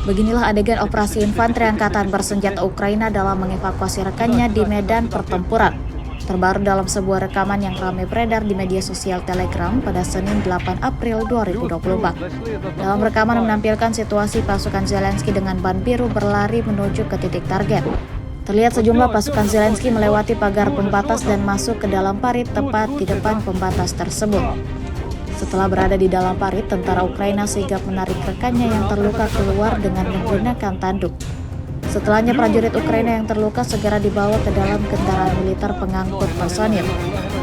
Beginilah adegan operasi infanteri angkatan bersenjata Ukraina dalam mengevakuasi rekannya di medan pertempuran. Terbaru dalam sebuah rekaman yang ramai beredar di media sosial Telegram pada Senin 8 April 2024. Dalam rekaman menampilkan situasi pasukan Zelensky dengan ban biru berlari menuju ke titik target. Terlihat sejumlah pasukan Zelensky melewati pagar pembatas dan masuk ke dalam parit tepat di depan pembatas tersebut. Setelah berada di dalam parit, tentara Ukraina sigap menarik rekannya yang terluka keluar dengan menggunakan tanduk. Setelahnya, prajurit Ukraina yang terluka segera dibawa ke dalam kendaraan militer pengangkut personil.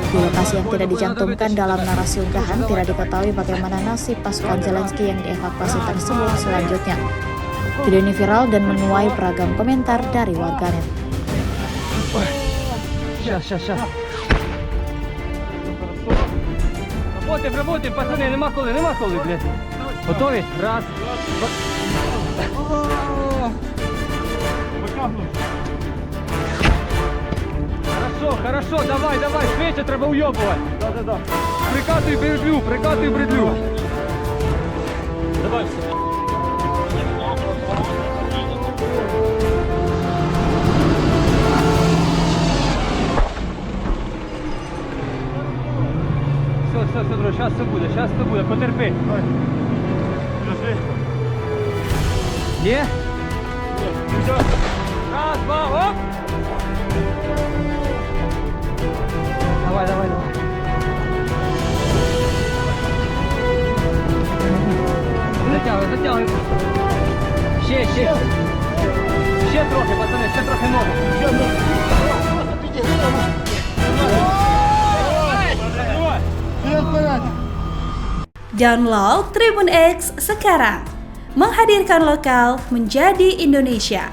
Di lokasi yang tidak dicantumkan dalam narasi unggahan, tidak diketahui bagaimana nasib pasukan Zelensky yang dievakuasi tersebut selanjutnya. Video ini viral dan menuai beragam komentar dari warganet. Работаем, пацаны, нема коли, блядь. Готові? Раз. Хорошо, давай, швидше треба уйобувати. Да. Прикатуй бредлю. Давай все. Все, друже, зараз все буде, потерпи. Є? Все. Раз, два, оп! Давай. Затягуй. Ще. Ще трохи, пацани, ще трохи ноги. Download Tribun X sekarang, menghadirkan lokal menjadi Indonesia.